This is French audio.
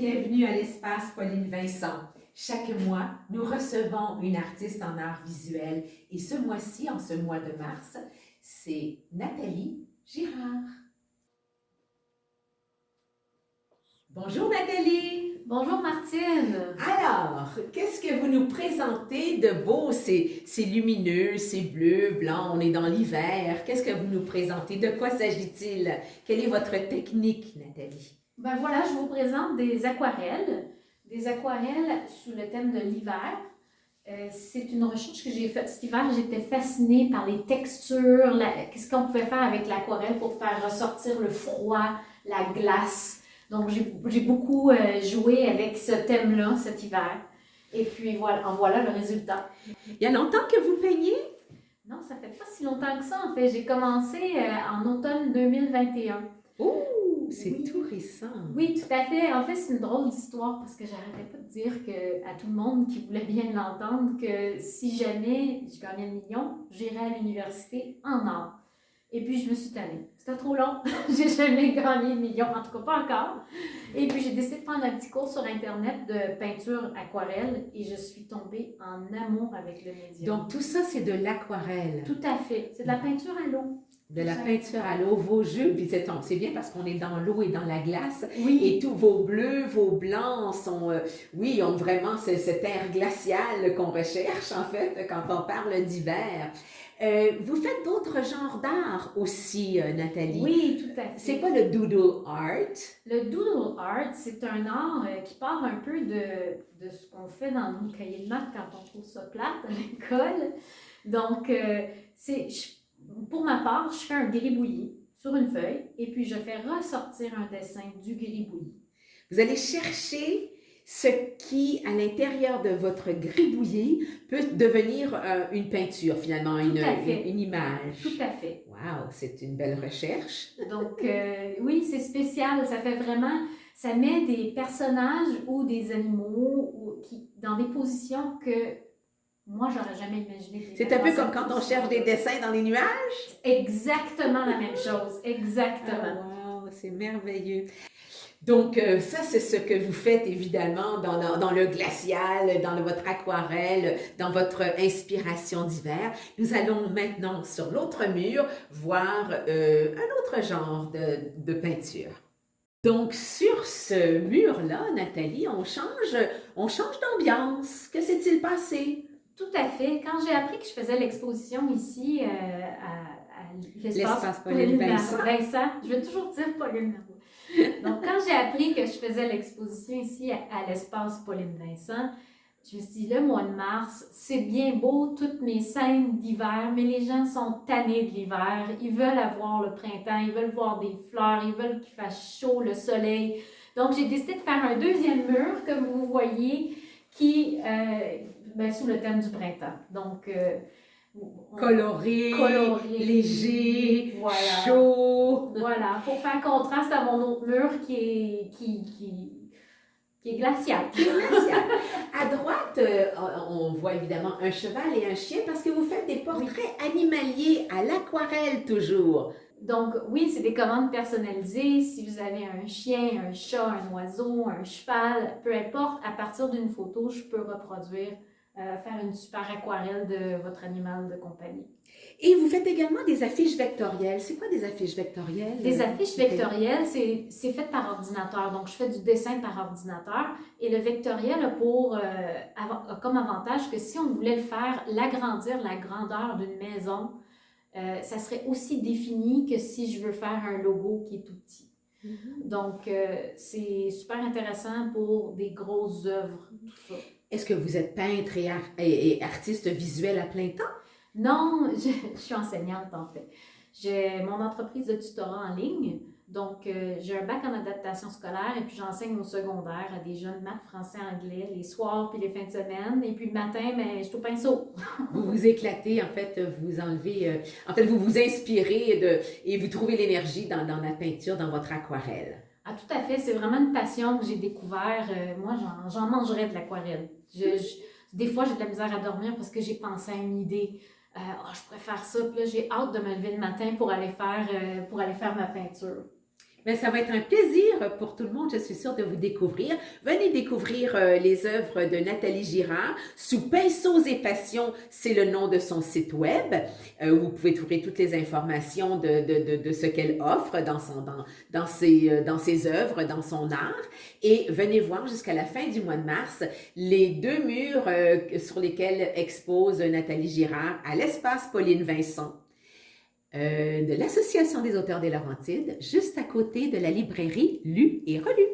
bienvenue à l'espace Pauline Vincent. Chaque mois, nous recevons une artiste en art visuel et ce mois-ci, en ce mois de mars, c'est Nathalie Girard. Bonjour Nathalie! Bonjour Martine! Alors, qu'est-ce que vous nous présentez de beau? C'est lumineux, c'est bleu, blanc, on est dans l'hiver. Qu'est-ce que vous nous présentez? De quoi s'agit-il? Quelle est votre technique, Nathalie? Ben voilà, je vous présente des aquarelles sous le thème de l'hiver. C'est une recherche que j'ai faite cet hiver. J'étais fascinée par les textures, qu'est-ce qu'on pouvait faire avec l'aquarelle pour faire ressortir le froid, la glace. Donc, j'ai beaucoup joué avec ce thème-là cet hiver. Et puis, voilà le résultat. Il y a longtemps que vous peignez? Non, ça fait pas si longtemps que ça, en fait. J'ai commencé en automne 2021. Oh, c'est Oui. tout récent. Oui, tout à fait. En fait, c'est une drôle d'histoire parce que j'arrêtais pas de dire à tout le monde qui voulait bien l'entendre que si jamais je gagnais le million, j'irais à l'université en art. Et puis, je me suis tannée. C'était trop long. J'ai jamais gagné le million, en tout cas pas encore. Et puis, j'ai décidé de prendre un petit cours sur Internet de peinture aquarelle et je suis tombée en amour avec le médium. Donc, tout ça, c'est de l'aquarelle. Tout à fait. C'est de la peinture à l'eau. De la peinture à l'eau, vos jeux, puis c'est bien parce qu'on est dans l'eau et dans la glace, Oui. et tous vos bleus, vos blancs sont, oui, ont vraiment cet air glacial qu'on recherche, en fait, quand on parle d'hiver. Vous faites d'autres genres d'art aussi, Nathalie? Oui, tout à fait. C'est quoi le doodle art? Le doodle art, c'est un art qui part un peu de ce qu'on fait dans nos cahiers de maths quand on trouve ça plate à l'école. Donc, pour ma part, je fais un gribouillis sur une feuille et puis je fais ressortir un dessin du gribouillis. Vous allez chercher ce qui, à l'intérieur de votre gribouillis, peut devenir une peinture, finalement, une image. Tout à fait. Wow, c'est une belle recherche. Donc, oui, c'est spécial. Ça fait vraiment... Ça met des personnages ou des animaux dans des positions que moi, j'aurais jamais imaginé. C'est un peu comme quand on cherche des dessins dans les nuages? Exactement la même chose. Exactement. Oh, wow, c'est merveilleux. Donc, ça, c'est ce que vous faites, évidemment, dans le glacial, dans votre aquarelle, dans votre inspiration d'hiver. Nous allons maintenant, sur l'autre mur, voir un autre genre de peinture. Donc, sur ce mur-là, Nathalie, on change d'ambiance. Que s'est-il passé? Tout à fait. Quand j'ai appris que je faisais l'exposition ici à l'espace Pauline Vincent, je vais toujours dire Pauline Vincent. Donc, quand j'ai appris que je faisais l'exposition ici à l'espace Pauline Vincent, je me suis dit, le mois de mars, c'est bien beau, toutes mes scènes d'hiver, mais les gens sont tannés de l'hiver. Ils veulent avoir le printemps, ils veulent voir des fleurs, ils veulent qu'il fasse chaud, le soleil. Donc, j'ai décidé de faire un deuxième mur, comme vous voyez, qui sous le thème du printemps. Donc, coloré, léger, voilà. Chaud. Voilà, pour faire contraste à mon autre mur qui est glacial. À droite, on voit évidemment un cheval et un chien parce que vous faites des portraits animaliers à l'aquarelle toujours. Donc, oui, c'est des commandes personnalisées. Si vous avez un chien, un chat, un oiseau, un cheval, peu importe, à partir d'une photo, je peux reproduire, faire une super aquarelle de votre animal de compagnie. Et vous faites également des affiches vectorielles. C'est quoi des affiches vectorielles? Des affiches vectorielles, c'est fait par ordinateur. Donc, je fais du dessin par ordinateur. Et le vectoriel a comme avantage que si on voulait le faire, l'agrandir, la grandeur d'une maison, ça serait aussi défini que si je veux faire un logo qui est tout petit. Mm-hmm. Donc, c'est super intéressant pour des grosses œuvres, tout ça. Est-ce que vous êtes peintre et artiste visuel à plein temps? Non, je suis enseignante en fait. J'ai mon entreprise de tutorat en ligne. Donc, j'ai un bac en adaptation scolaire et puis j'enseigne au secondaire à des jeunes maths, français, anglais, les soirs puis les fins de semaine. Et puis le matin, je suis au pinceau. Vous vous éclatez, en fait, vous enlevez... vous vous inspirez et vous trouvez l'énergie dans la peinture, dans votre aquarelle. Ah, tout à fait. C'est vraiment une passion que j'ai découvert. Moi, j'en mangerais de l'aquarelle. Des fois, j'ai de la misère à dormir parce que j'ai pensé à une idée. Je pourrais faire ça. Puis là, j'ai hâte de me lever le matin pour aller faire ma peinture. Bien, ça va être un plaisir pour tout le monde, je suis sûre, de vous découvrir. Venez découvrir les œuvres de Nathalie Girard. Sous Pinceaux et Passions, c'est le nom de son site web. Vous pouvez trouver toutes les informations de ce qu'elle offre dans ses œuvres, dans son art. Et venez voir jusqu'à la fin du mois de mars les 2 murs sur lesquels expose Nathalie Girard à l'espace Pauline Vincent de l'Association des auteurs des Laurentides, juste à côté de la librairie Lu et Relu.